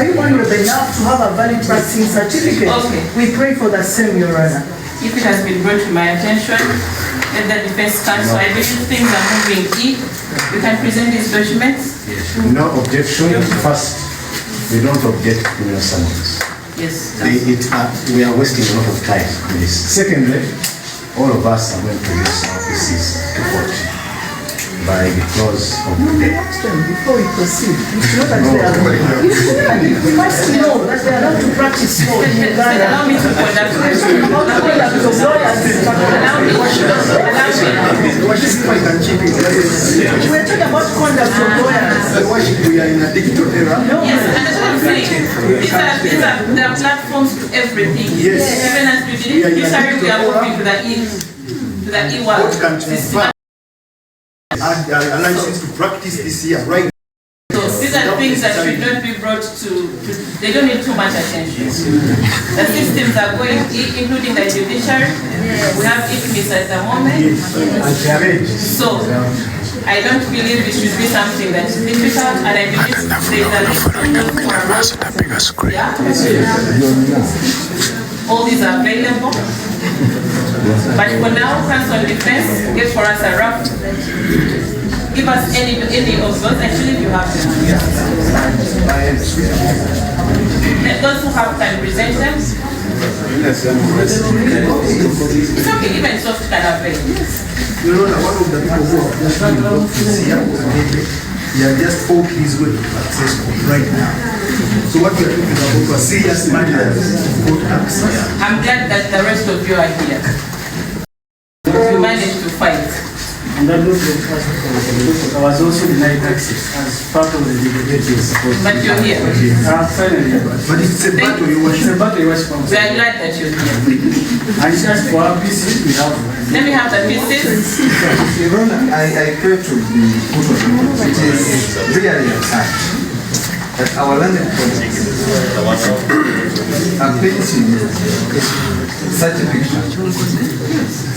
Are you honorable enough to have a valid practicing certificate? Okay. We pray for the same, Your Honor. If it has been brought to my attention, let the defense counsel, I believe things are moving. If you can present these documents. No objection. First, we don't object to your summons. Yes. We are wasting a lot of time on this. Secondly, all of us are going to use our PCs to court by the close of the day. Before we proceed, we should know that they are we must know that they are allowed to practice law in Uganda. Allow me to conduct this. How the conduct of lawyers is Allow me. We're talking about conduct of lawyers. We are in a digital era. No. Yes, and that's what I'm saying. These are there are platforms to everything. Yes. Even as we did it, we are moving to the e-world system. And a license to practice this year, right? So these are things that should not be brought to they don't need too much attention. The systems are going, including the judiciary. We have IFMIS at the moment. So I don't believe it should be something that is difficult, and I believe there's a yeah. All these are available. But for now, counsel defense, get for us a rough. Give us any of those. Actually, you have them. Let those who have time present them. It's okay, even soft can avail. You know, one of the people who are just trying to see they are just hope he's going to access right now. So what we are talking about was serious matters. I'm glad that the rest of you are here. You managed to fight. And that was the first because I was also denied access as part of the delegates. But you're here. Finally, But it's a battle you it's want. a battle you watch from. We are glad that you're here. And just for our pieces, we have. Let me have the pieces. Your Honor, I pray to be put on record. It is really a fact that our landed projects are painting such a picture.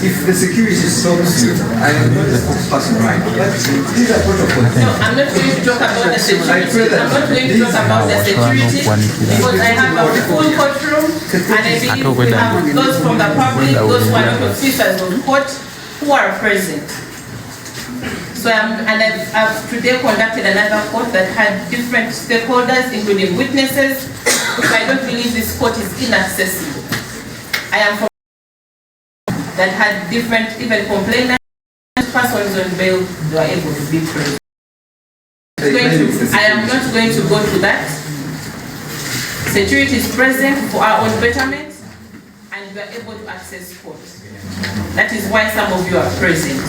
If the security stops you, I am not the spokesperson, right? But these are protocols. No, I'm not going to talk about the security. I'm not going to talk about the security because I have a full courtroom and I believe we have those from the public, those who are not officers of court who are present. So I've today conducted another court that had different stakeholders, including witnesses. So I don't believe this court is inaccessible. I am from that had different, even complainants, persons on bail, they were able to be present. I am not going to go to that. Security is present for our own betterment, and we are able to access court. That is why some of you are present.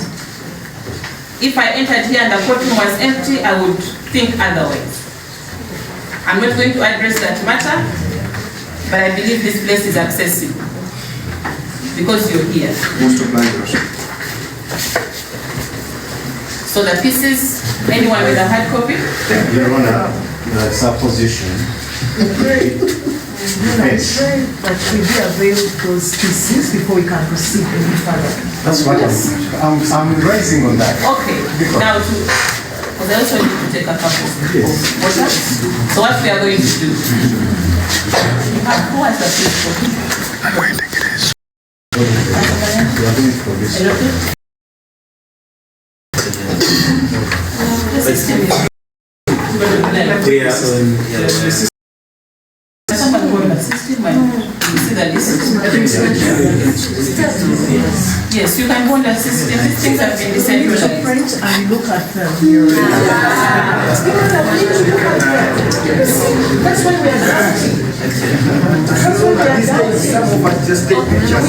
If I entered here and the courtroom was empty, I would think otherwise. I'm not going to address that matter, but I believe this place is accessible because you're here. Most obliged. So the pieces, anyone with a hard copy? Your Honor, the supposition. Yes. That we be availed those pieces before we can proceed any further. That's what I'm raising on that. Okay. Now because I also need to take a couple of water. So what we are going to do? Who has the piece for me? I'm going to get this. You are doing for this. The system is someone go on the system and you see the list. Yes, you can go on the system. These things have been decentralized. Print and look at them. That's why we are drafting. That's why we are drafting. Some of us just take pictures.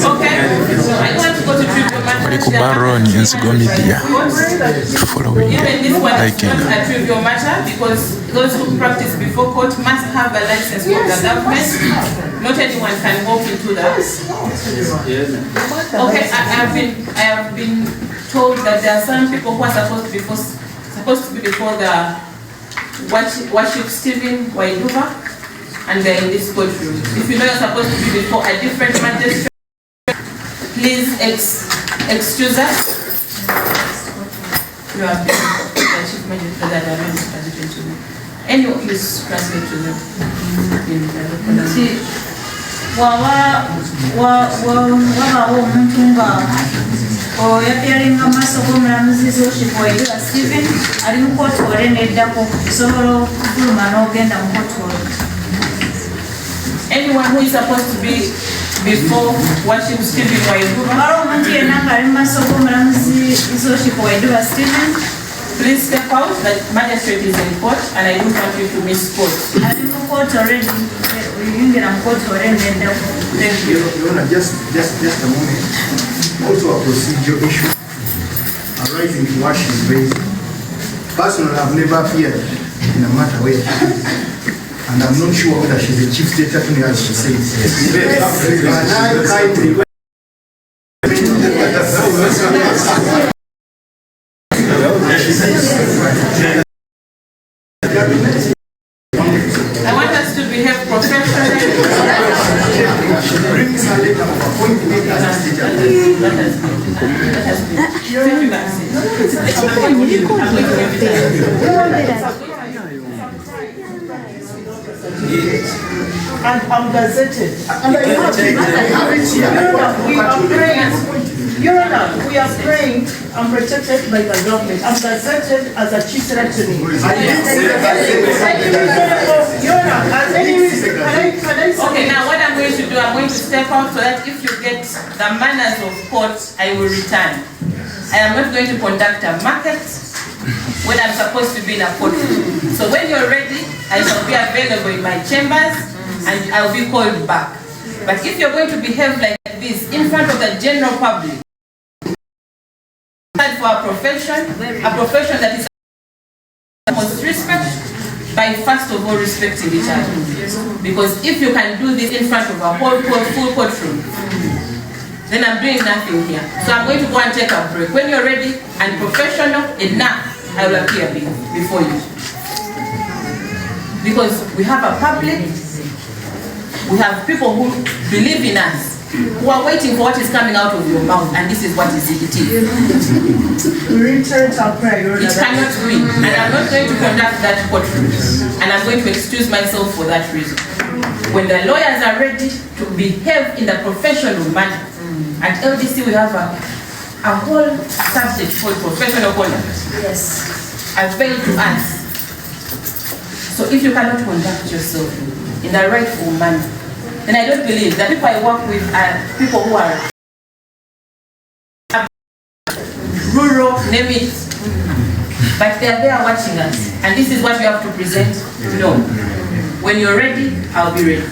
Okay. So I want to go to trivial matter. Barikubaro ni Nsigo Media. Following, Even this one is liking. not a trivial matter because those who practice before court must have a license from the government. Not anyone can walk into that. Okay, I have been told that there are some people who are supposed to be before the worship Stephen Waiduba, and they're in this courtroom. If you know you're supposed to be before a different magistrate, please excuse us. You have been the chief magistrate that I mentioned to me. Any of you translate to them. wabawo omuntu nga yapiyalinga mu maaso g'omulamuzi Zoship Waidula Stephen ali mu kooti wale neddako osobola okufuluma n'ogenda mu kooti wale. Anyone who is supposed to be before Worship Stephen Waidula, waliwo omuntu yenna nga ali mu maaso g'omulamuzi Zoship Waidula Stephen, please step out. The magistrate is in court and I don't want you to miss court. ali mu kooti already yingira mu kooti wale neddako. Thank you. Your Honor, just a moment. Also a procedure issue arising to what she's raising. Personally, I've never appeared in a matter where, and I'm not sure whether she's a chief state attorney as she says. I want us to behave professionally. She brings her letter of appointment as a state attorney. And I'm gazetted. And I have it here. We are praying. Your Honor, we are praying. I'm protected by the government. I'm gazetted as a chief attorney. Your Honor, as any reason, can I say? Okay, now what I'm going to do, I'm going to step out so that if you get the manners of court, I will return. I am not going to conduct a market when I'm supposed to be in a courtroom. So when you're ready, I shall be available in my chambers and I'll be called back. But if you're going to behave like this in front of the general public, for a profession that is most respect, by first of all respecting each other. Because if you can do this in front of a whole full courtroom, then I'm doing nothing here. So I'm going to go and take a break. When you're ready and professional enough, I will appear before you. Because we have a public, we have people who believe in us, who are waiting for what is coming out of your mouth, and this is what it is. We reiterate our prayer, Your Honor. It cannot be, and I'm not going to conduct that courtroom, and I'm going to excuse myself for that reason. When the lawyers are ready to behave in a professional manner, at LDC we have a whole subject called professional conduct. Yes. Availed to us. So if you cannot conduct yourself in the rightful manner, then I don't believe that people I work with are people who are rural, name it, but they are there watching us, and this is what you have to present. No. When you're ready, I'll be ready.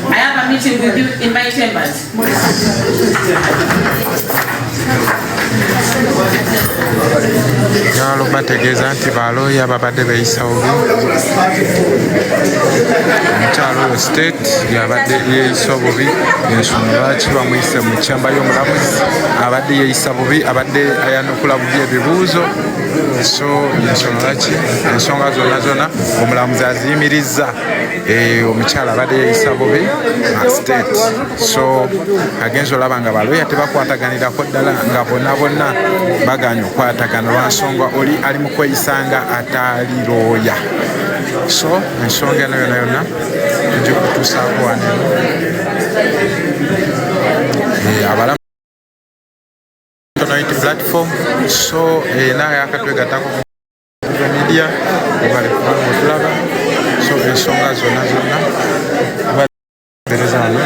I have a meeting with you in my chambers. Yalo bategeeza nti balooya babadde beeyisa bubi. Omukyalo state yabadde yeeyisa bubi, ensonga lwaki bamuyise mu kyamba y'omulamuzi abadde yeeyisa bubi, abadde ayanukula bubi ebibuuzo. So ensonga lwaki ensonga zonna omulamuzi aziyimirizza omukyala abadde yeeyisa bubi state. So agenza olaba nga balooya tebakwataganirako ddala nga bonna baganya okwatagana lwansonga oli ali mu kweyisanga ataali looya. So ensonga eno yonna tujja kutuusaako wano abalamu platform. So naye akatwegatako media obali kulaba. So ensonga zonna bereza wano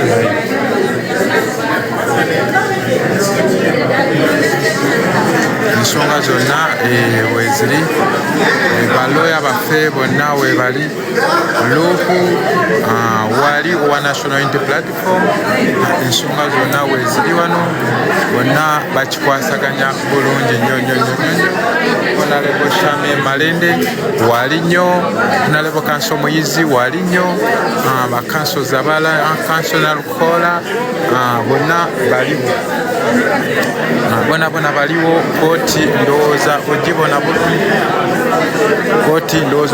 ensonga zonna weziri balooya baffe bonna webali luuku wali owa National Unity Platform. Ensonga zonna weziri wano bonna bakikwasaganya bulungi nnyo. Honorable Shami Malende wali nnyo, Honorable Kanso Muyizi wali nnyo, bakanso Zabala Kanso Nalukola bonna baliwo. Bona baliwo. Kooti ndowooza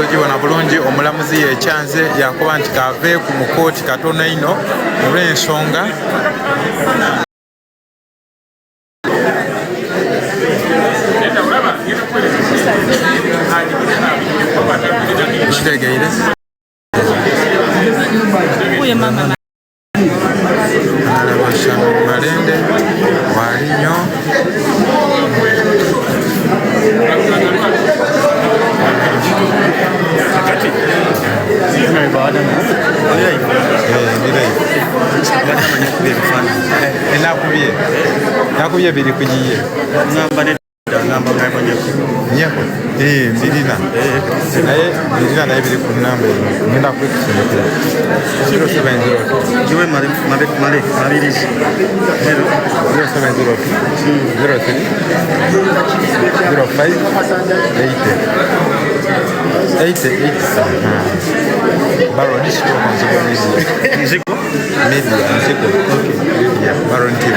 ogibona bulungi. Omulamuzi yekyanze yakuba nti kave ku mukooti katono ino olw'ensonga Kitegeire? Uye mama. Malende, Walinyo. Nakubye biri kugiye ngamba nyako mbirina naye biri ku namba eno ngenda kwekusemekera 070 Jiwe mali mabirizi 070 03 05 80 Baron is media Baron TV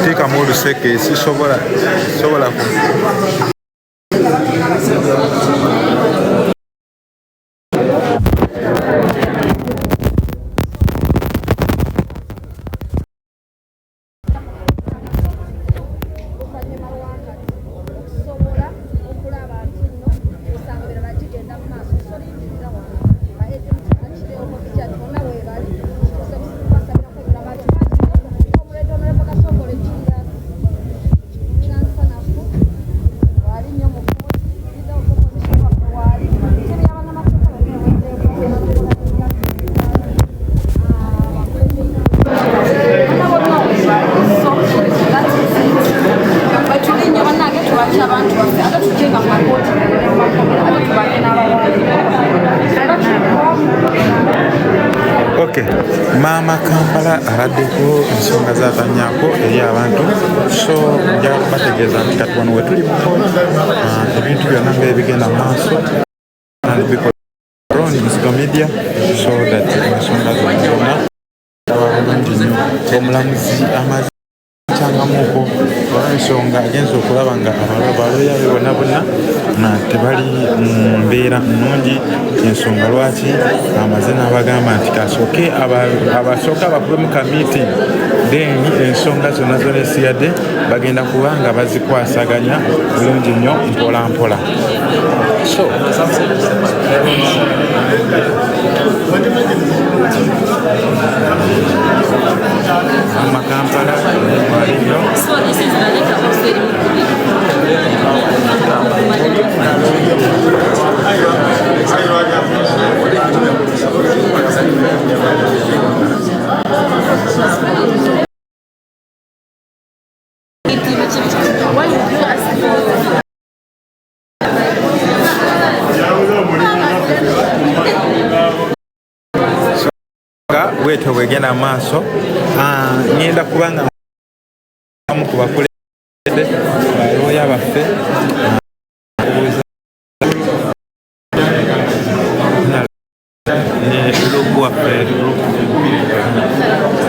tika modu seke si sobola ku Okay, Mama Kampala abaddeko ensonga z'atanyako eri abantu so nja kubategeeza nti kati wano we tuli ebintu byonna ng'ebigenda mu maaso on Nsigo Media so that ensonga zonna aba bulungi nnyo omulamuzi amaze kyangamuko olw'ensonga agenza okulaba nga abaloya be bonna tebali mbeera nnungi ensonga lwaki amaze n'abagamba nti kasooke abasooka bakube mu kamiting then ensonga zonna zonna esigadde bagenda kuba nga bazikwasaganya bulungi nnyo mpola mpola so Mama Kampala So this is the letter of ceremony. Why did you ask for bwetyo bwegenda maaso ngenda kubanga mu kubakulembeze balooya baffe lugu waffe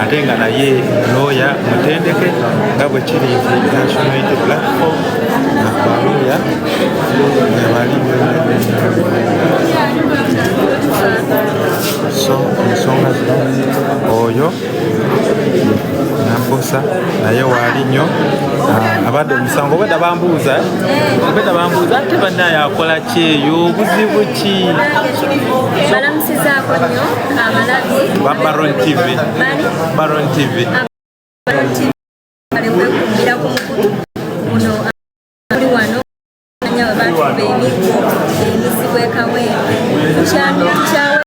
ate nga naye looya mutendeke nga bwe kiri National Unity Platform balooya bali so ensonga zino oyo namposa naye waali nnyo abadde omusango obwedda bambuuza ate bannaye akola ki eyo buzibu ki balamusizaako nnyo abalabi ba Baron TV balewekumbira ku mukutu guno ali wano anya batuba emiggo emizigo ekawempe kukyano kyawe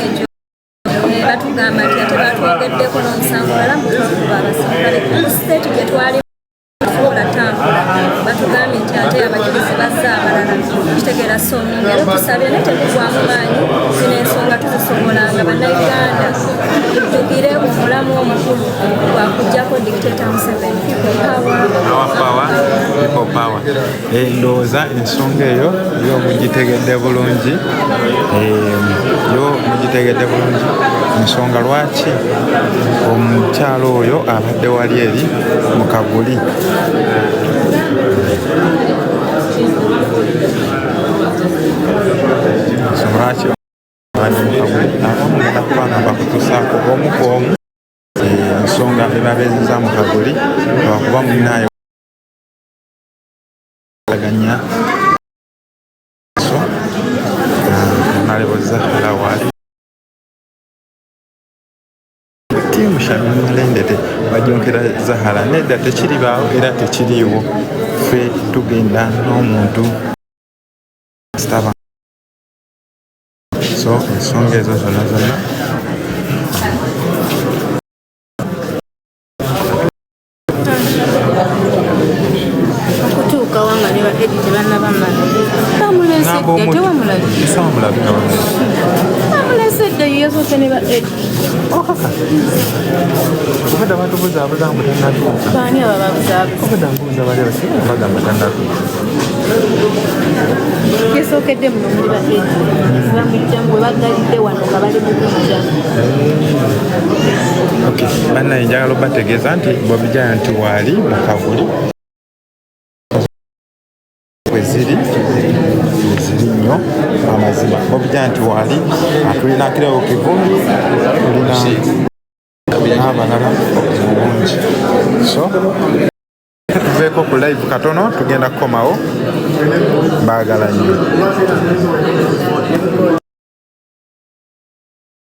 ekyo batugamba nti ate batwogeddeko n'omusango balamu twakuba abasirikale ku siteeti gye twali fuula tambula batugambye nti ate abajulizi bazza abalala kitegeera so ngero tusabye naye tekugwamu maanyi zino ensonga tuzisobola nga bannayuganda tujjukire omulamu omukulu gwakuggyako dictator Museveni people power ndowooza ensonga eyo yo mugitegedde bulungi ensonga lwaki omukyalo oyo abadde wali eri mu Kaguli lwaki abamugenda kubanga bakutusaako omu ku omu ensonga ebabeezeza mu Kaguli abakuba munaayo aganya so Honorable Zahara wali tiimu Shamim Malendete bajonkera Zahara nedda tekiribaawo era tekiriiwo ffe tugenda n'omuntu staba so ensonga ezo zonna okutuuka wanga ne ba edit bannabamala bamulesedde tewamulabye bamulesedde yesoose ne ba edit obadde batubuzabuza ngu tannatuuka baani aba babuzaabuza obadde mbuuza bali abasibe bagamba tannatuuka yesookedde muno muli ba edit bamujjamu we bagalidde wano nga bali mukujja bannaye njagala obategeeza nti Bobby Giant waali mu kavuli weziri nnyo amazima. Bobby Giant waali atulina akirawo kivumbi tulina n'abalala obulungi so tuveeko ku live katono tugenda kukomawo baagala nnyo